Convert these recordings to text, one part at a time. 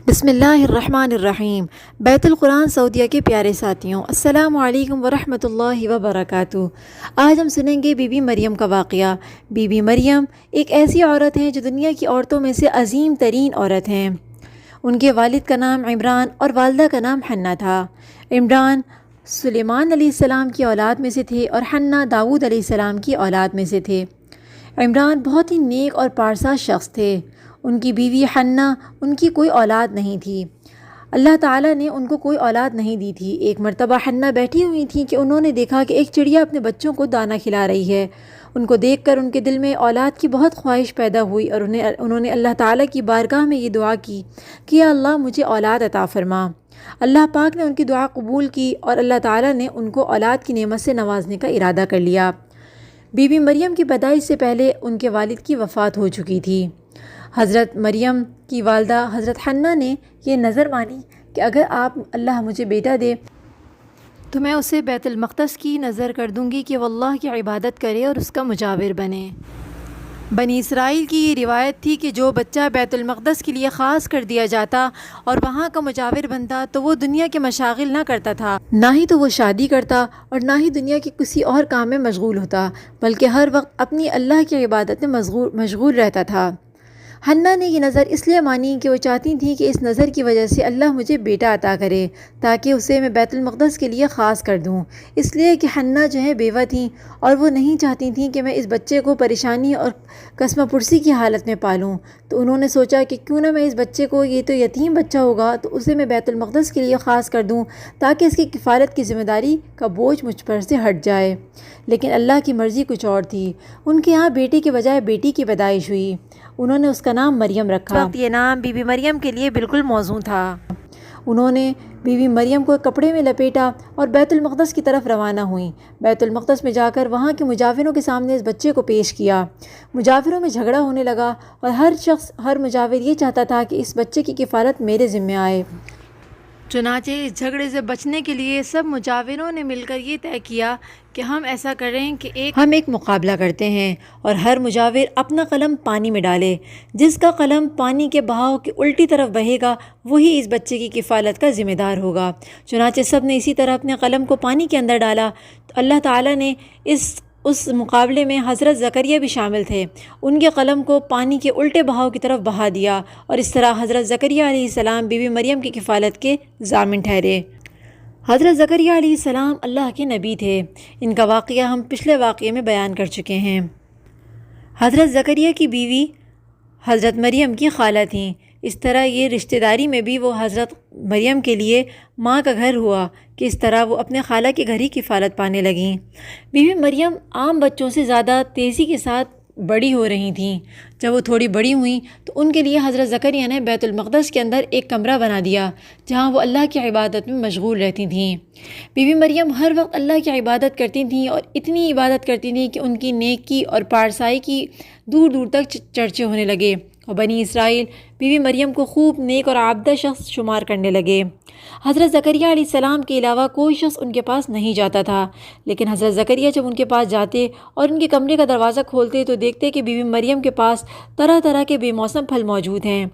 بسم اللہ الرحمن الرحیم۔ بیت القرآن سعودیہ کے پیارے ساتھیوں، السلام علیکم ورحمۃ اللہ وبرکاتہ۔ آج ہم سنیں گے بی بی مریم کا واقعہ۔ بی بی مریم ایک ایسی عورت ہیں جو دنیا کی عورتوں میں سے عظیم ترین عورت ہیں۔ ان کے والد کا نام عمران اور والدہ کا نام حنہ تھا۔ عمران سلیمان علیہ السلام کی اولاد میں سے تھے اور حنہ داؤد علیہ السلام کی اولاد میں سے تھے۔ عمران بہت ہی نیک اور پارسا شخص تھے۔ ان کی بیوی حنہ، ان کی کوئی اولاد نہیں تھی۔ اللہ تعالیٰ نے ان کو کوئی اولاد نہیں دی تھی۔ ایک مرتبہ حنہ بیٹھی ہوئی تھیں کہ انہوں نے دیکھا کہ ایک چڑیا اپنے بچوں کو دانہ کھلا رہی ہے۔ ان کو دیکھ کر ان کے دل میں اولاد کی بہت خواہش پیدا ہوئی اور انہوں نے اللہ تعالیٰ کی بارگاہ میں یہ دعا کی کہ یا اللہ مجھے اولاد عطا فرما۔ اللہ پاک نے ان کی دعا قبول کی اور اللہ تعالیٰ نے ان کو اولاد کی نعمت سے نوازنے کا ارادہ کر لیا۔ بی بی مریم کی پیدائش سے پہلے ان کے والد کی وفات ہو چکی تھی۔ حضرت مریم کی والدہ حضرت حنہ نے یہ نظر مانی کہ اگر اللہ مجھے بیٹا دے تو میں اسے بیت المقدس کی نظر کر دوں گی کہ وہ اللہ کی عبادت کرے اور اس کا مجاور بنے۔ بنی اسرائیل کی یہ روایت تھی کہ جو بچہ بیت المقدس کے لیے خاص کر دیا جاتا اور وہاں کا مجاور بنتا تو وہ دنیا کے مشاغل نہ کرتا تھا، نہ ہی تو وہ شادی کرتا اور نہ ہی دنیا کے کسی اور کام میں مشغول ہوتا، بلکہ ہر وقت اپنی اللہ کی عبادت میں مشغول رہتا تھا۔ حنہ نے یہ نظر اس لیے مانی کہ وہ چاہتی تھیں کہ اس نظر کی وجہ سے اللہ مجھے بیٹا عطا کرے تاکہ اسے میں بیت المقدس کے لیے خاص کر دوں، اس لیے کہ حنہ جو ہے بیوہ تھیں اور وہ نہیں چاہتی تھیں کہ میں اس بچے کو پریشانی اور قسمہ پرسی کی حالت میں پالوں۔ تو انہوں نے سوچا کہ کیوں نہ میں اس بچے کو، یہ تو یتیم بچہ ہوگا، تو اسے میں بیت المقدس کے لیے خاص کر دوں تاکہ اس کی کفالت کی ذمہ داری کا بوجھ مجھ پر سے ہٹ جائے۔ لیکن اللہ کی مرضی کچھ اور تھی۔ ان کے ہاں بیٹے کے بجائے بیٹی کی پیدائش ہوئی۔ انہوں نے اس کا نام مریم رکھا۔ وقت یہ نام بی بی مریم کے لیے بالکل موزوں تھا۔ انہوں نے بی بی مریم کو کپڑے میں لپیٹا اور بیت المقدس کی طرف روانہ ہوئیں۔ بیت المقدس میں جا کر وہاں کے مجاوروں کے سامنے اس بچے کو پیش کیا۔ مجاوروں میں جھگڑا ہونے لگا اور ہر مجاور یہ چاہتا تھا کہ اس بچے کی کفالت میرے ذمہ آئے۔ چنانچہ اس جھگڑے سے بچنے کے لیے سب مجاوروں نے مل کر یہ طے کیا کہ ہم ایسا کریں کہ ہم ایک مقابلہ کرتے ہیں اور ہر مجاور اپنا قلم پانی میں ڈالے۔ جس کا قلم پانی کے بہاؤ کی الٹی طرف بہے گا وہی اس بچے کی کفالت کا ذمہ دار ہوگا۔ چنانچہ سب نے اسی طرح اپنے قلم کو پانی کے اندر ڈالا تو اللہ تعالیٰ نے اس مقابلے میں حضرت زکریا بھی شامل تھے، ان کے قلم کو پانی کے الٹے بہاؤ کی طرف بہا دیا اور اس طرح حضرت زکریا علیہ السلام بی بی مریم کی کفالت کے ضامن ٹھہرے۔ حضرت زکریا علیہ السلام اللہ کے نبی تھے۔ ان کا واقعہ ہم پچھلے واقعے میں بیان کر چکے ہیں۔ حضرت زکریا کی بیوی حضرت مریم کی خالہ تھیں، اس طرح یہ رشتہ داری میں بھی وہ حضرت مریم کے لیے ماں کا گھر ہوا کہ اس طرح وہ اپنے خالہ کے گھر ہی کفالت پانے لگیں۔ بی بی مریم عام بچوں سے زیادہ تیزی کے ساتھ بڑی ہو رہی تھیں۔ جب وہ تھوڑی بڑی ہوئیں تو ان کے لیے حضرت زکریا نے بیت المقدس کے اندر ایک کمرہ بنا دیا جہاں وہ اللہ کی عبادت میں مشغول رہتی تھیں۔ بی بی مریم ہر وقت اللہ کی عبادت کرتی تھیں اور اتنی عبادت کرتی تھیں کہ ان کی نیکی اور پارسائی کی دور دور تک چرچے ہونے لگے اور بنی اسرائیل بی بی مریم کو خوب نیک اور عابدہ شخص شمار کرنے لگے۔ حضرت زکریا علیہ السلام کے علاوہ کوئی شخص ان کے پاس نہیں جاتا تھا، لیکن حضرت زکریا جب ان کے پاس جاتے اور ان کے کمرے کا دروازہ کھولتے تو دیکھتے کہ بی بی مریم کے پاس طرح طرح کے بے موسم پھل موجود ہیں۔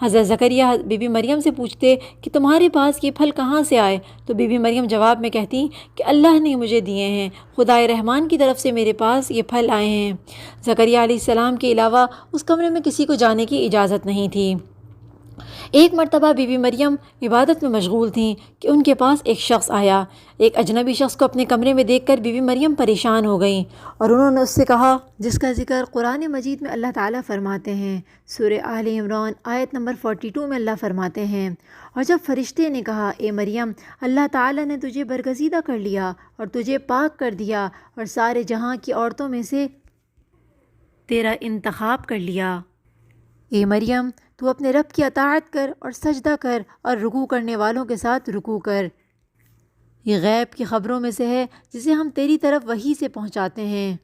حضرت زکریا بی بی مریم سے پوچھتے کہ تمہارے پاس یہ پھل کہاں سے آئے؟ تو بی بی مریم جواب میں کہتی کہ اللہ نے مجھے دیے ہیں، خدائے رحمان کی طرف سے میرے پاس یہ پھل آئے ہیں۔ زکریا علیہ السلام کے علاوہ اس کمرے میں کسی کو جانے کی اجازت نہیں تھی۔ ایک مرتبہ بی بی مریم عبادت میں مشغول تھیں کہ ان کے پاس ایک شخص آیا۔ ایک اجنبی شخص کو اپنے کمرے میں دیکھ کر بی بی مریم پریشان ہو گئیں اور انہوں نے اس سے کہا، جس کا ذکر قرآن مجید میں اللہ تعالیٰ فرماتے ہیں، سورہ آل عمران آیت نمبر 42 میں اللہ فرماتے ہیں، اور جب فرشتے نے کہا اے مریم اللہ تعالیٰ نے تجھے برگزیدہ کر لیا اور تجھے پاک کر دیا اور سارے جہاں کی عورتوں میں سے تیرا انتخاب کر لیا، اے مریم تو اپنے رب کی اطاعت کر اور سجدہ کر اور رکوع کرنے والوں کے ساتھ رکوع کر، یہ غیب کی خبروں میں سے ہے جسے ہم تیری طرف وحی سے پہنچاتے ہیں۔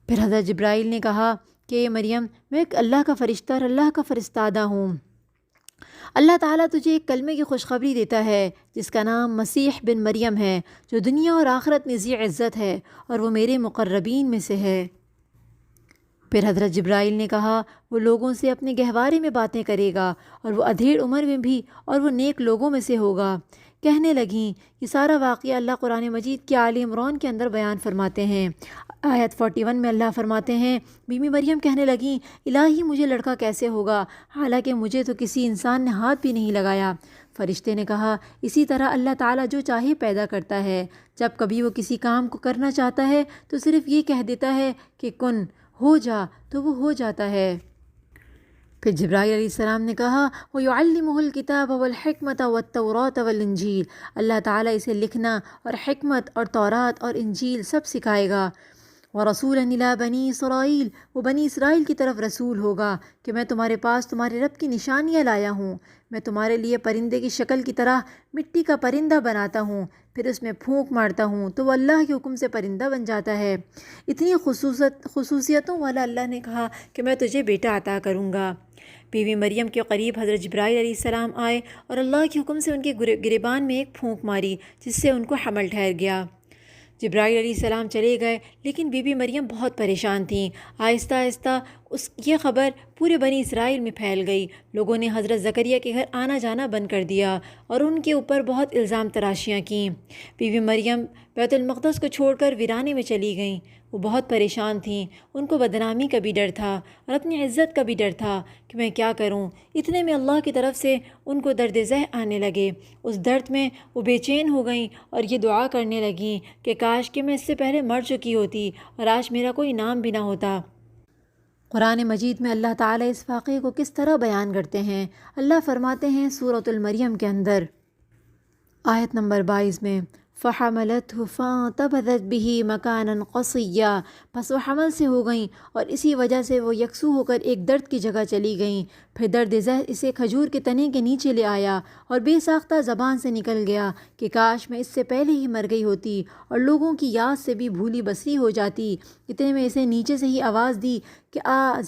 پھر حضرت جبرائیل نے کہا کہ اے مریم میں ایک اللہ کا فرشتہ اور اللہ کا فرستادہ ہوں۔ اللہ تعالیٰ تجھے ایک کلمے کی خوشخبری دیتا ہے جس کا نام مسیح بن مریم ہے، جو دنیا اور آخرت میں ذی عزت ہے اور وہ میرے مقربین میں سے ہے۔ پھر حضرت جبرائیل نے کہا وہ لوگوں سے اپنے گہوارے میں باتیں کرے گا اور وہ ادھیڑ عمر میں بھی اور وہ نیک لوگوں میں سے ہوگا۔ کہنے لگیں یہ سارا واقعہ اللہ قرآن مجید کی آل عمران کے اندر بیان فرماتے ہیں۔ آیت 41 میں اللہ فرماتے ہیں بی بی مریم کہنے لگیں الہی مجھے لڑکا کیسے ہوگا حالانکہ مجھے تو کسی انسان نے ہاتھ بھی نہیں لگایا۔ فرشتے نے کہا اسی طرح اللہ تعالیٰ جو چاہے پیدا کرتا ہے، جب کبھی وہ کسی کام کو کرنا چاہتا ہے تو صرف یہ کہہ دیتا ہے کہ کن ہو جا تو وہ ہو جاتا ہے۔ پھر جبرائیل علیہ السلام نے کہا وَيُعَلِّمُهُ الْكِتَابَ وَالْحِكْمَةَ وَالتَّوْرَاةَ وَالْإِنْجِيلَ، اللہ تعالیٰ اسے لکھنا اور حکمت اور تورات اور انجیل سب سکھائے گا۔ وَرَسُولًا إِلَىٰ بَنِي إِسْرَائِيلَ، وہ بنی اسرائیل کی طرف رسول ہوگا کہ میں تمہارے پاس تمہارے رب کی نشانیاں لایا ہوں۔ میں تمہارے لیے پرندے کی شکل کی طرح مٹی کا پرندہ بناتا ہوں، پھر اس میں پھونک مارتا ہوں تو وہ اللہ کے حکم سے پرندہ بن جاتا ہے۔ اتنی خصوصیتوں والا اللہ نے کہا کہ میں تجھے بیٹا عطا کروں گا۔ بی بی مریم کے قریب حضرت جبرائیل علیہ السلام آئے اور اللہ کے حکم سے ان کے گریبان میں ایک پھونک ماری جس سے ان کو حمل ٹھہر گیا۔ جبرائیل علیہ السلام چلے گئے لیکن بی بی مریم بہت پریشان تھیں۔ آہستہ آہستہ یہ خبر پورے بنی اسرائیل میں پھیل گئی۔ لوگوں نے حضرت زکریا کے گھر آنا جانا بند کر دیا اور ان کے اوپر بہت الزام تراشیاں کیں۔ بی بی مریم بیت المقدس کو چھوڑ کر ویرانے میں چلی گئیں۔ وہ بہت پریشان تھیں، ان کو بدنامی کا بھی ڈر تھا اور اپنی عزت کا بھی ڈر تھا کہ میں کیا کروں۔ اتنے میں اللہ کی طرف سے ان کو درد ذہ آنے لگے۔ اس درد میں وہ بے چین ہو گئیں اور یہ دعا کرنے لگیں کہ کاش کہ میں اس سے پہلے مر چکی ہوتی اور آج میرا کوئی نام بھی نہ ہوتا۔ قرآن مجید میں اللہ تعالیٰ اس واقعے کو کس طرح بیان کرتے ہیں۔ اللہ فرماتے ہیں سورۃ المریم کے اندر آیت نمبر 22 میں فَحَمَلَتْهُ فَانتَبَذَتْ بِهِ مَكَانًا قَصِيًّا، پس وہ حمل سے ہو گئیں اور اسی وجہ سے وہ یکسو ہو کر ایک درد کی جگہ چلی گئیں۔ پھر درد ذہ اسے کھجور کے تنے کے نیچے لے آیا اور بے ساختہ زبان سے نکل گیا کہ کاش میں اس سے پہلے ہی مر گئی ہوتی اور لوگوں کی یاد سے بھی بھولی بسری ہو جاتی۔ اتنے میں اسے نیچے سے ہی آواز دی کہ آج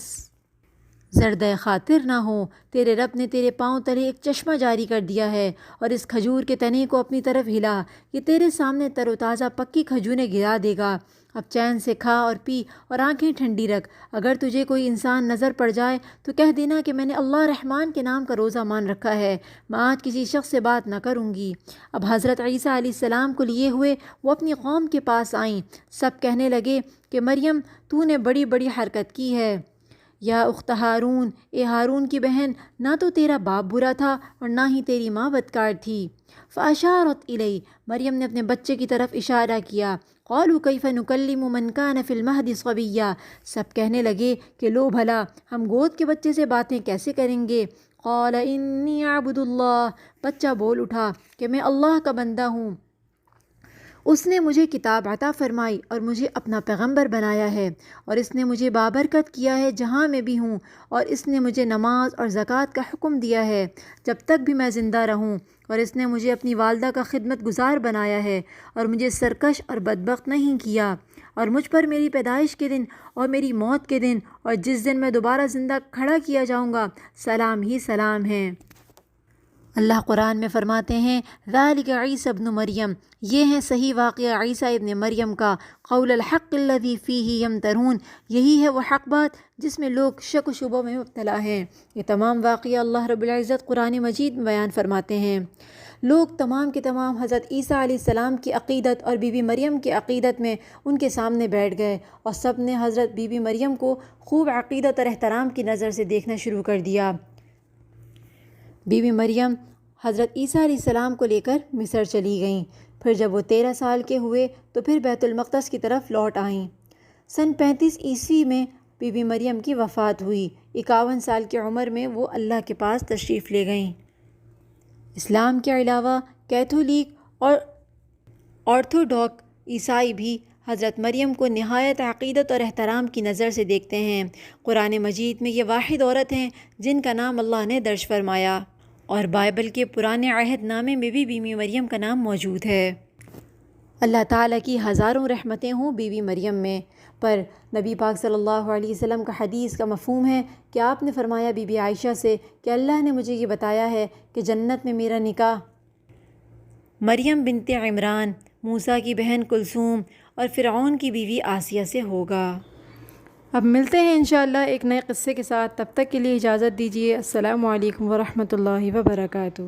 زردہ خاطر نہ ہو، تیرے رب نے تیرے پاؤں تلے ایک چشمہ جاری کر دیا ہے اور اس کھجور کے تنے کو اپنی طرف ہلا، یہ تیرے سامنے تر و تازہ پکی کھجوریں گرا دے گا۔ اب چین سے کھا اور پی اور آنکھیں ٹھنڈی رکھ۔ اگر تجھے کوئی انسان نظر پڑ جائے تو کہہ دینا کہ میں نے اللہ رحمان کے نام کا روزہ مان رکھا ہے، میں آج کسی شخص سے بات نہ کروں گی۔ اب حضرت عیسیٰ علیہ السلام کو لیے ہوئے وہ اپنی قوم کے پاس آئیں۔ سب کہنے لگے کہ مریم تو نے بڑی بڑی حرکت کی ہے۔ یا اخت ہارون، اے ہارون کی بہن، نہ تو تیرا باپ برا تھا اور نہ ہی تیری ماں بدکار تھی۔ فاشارت الی، مریم نے اپنے بچے کی طرف اشارہ کیا۔ قالوا کیف نکلم من کان فی المہد صبیا، سب کہنے لگے کہ لو بھلا ہم گود کے بچے سے باتیں کیسے کریں گے۔ قال انی اعبد اللہ، بچہ بول اٹھا کہ میں اللہ کا بندہ ہوں، اس نے مجھے کتاب عطا فرمائی اور مجھے اپنا پیغمبر بنایا ہے، اور اس نے مجھے بابرکت کیا ہے جہاں میں بھی ہوں، اور اس نے مجھے نماز اور زکوٰۃ کا حکم دیا ہے جب تک بھی میں زندہ رہوں، اور اس نے مجھے اپنی والدہ کا خدمت گزار بنایا ہے اور مجھے سرکش اور بدبخت نہیں کیا، اور مجھ پر میری پیدائش کے دن اور میری موت کے دن اور جس دن میں دوبارہ زندہ کھڑا کیا جاؤں گا سلام ہی سلام ہے۔ اللہ قرآن میں فرماتے ہیں ذالک عیسی ابن مریم، یہ ہے صحیح واقعہ عیسیٰ ابن مریم کا، قول الحق الذی فیہ یمترون، یہی ہے وہ حق بات جس میں لوگ شک و شبہ میں مبتلا ہیں۔ یہ تمام واقعہ اللہ رب العزت قرآن مجید میں بیان فرماتے ہیں۔ لوگ تمام کے تمام حضرت عیسیٰ علیہ السلام کی عقیدت اور بی بی مریم کی عقیدت میں ان کے سامنے بیٹھ گئے اور سب نے حضرت بی بی مریم کو خوب عقیدت اور احترام کی نظر سے دیکھنا شروع کر دیا۔ بی بی مریم حضرت عیسیٰ علیہ السلام کو لے کر مصر چلی گئیں۔ پھر جب وہ 13 سال کے ہوئے تو پھر بیت المقدس کی طرف لوٹ آئیں۔ سن 35 عیسوی میں بی بی مریم کی وفات ہوئی۔ 51 سال کی عمر میں وہ اللہ کے پاس تشریف لے گئیں۔ اسلام کے علاوہ کیتھولک اور آرتھوڈوکس عیسائی بھی حضرت مریم کو نہایت عقیدت اور احترام کی نظر سے دیکھتے ہیں۔ قرآن مجید میں یہ واحد عورت ہیں جن کا نام اللہ نے درج فرمایا، اور بائبل کے پرانے عہد نامے میں بھی بی بی مریم کا نام موجود ہے۔ اللہ تعالیٰ کی ہزاروں رحمتیں ہوں بی بی مریم میں، پر نبی پاک صلی اللہ علیہ وسلم کا حدیث کا مفہوم ہے کہ آپ نے فرمایا بی بی عائشہ سے کہ اللہ نے مجھے یہ بتایا ہے کہ جنت میں میرا نکاح مریم بنت عمران، موسیٰ کی بہن کلثوم اور فرعون کی بیوی آسیہ سے ہوگا۔ اب ملتے ہیں انشاءاللہ ایک نئے قصے کے ساتھ، تب تک کے لیے اجازت دیجیے۔ السلام علیکم ورحمۃ اللہ وبرکاتہ۔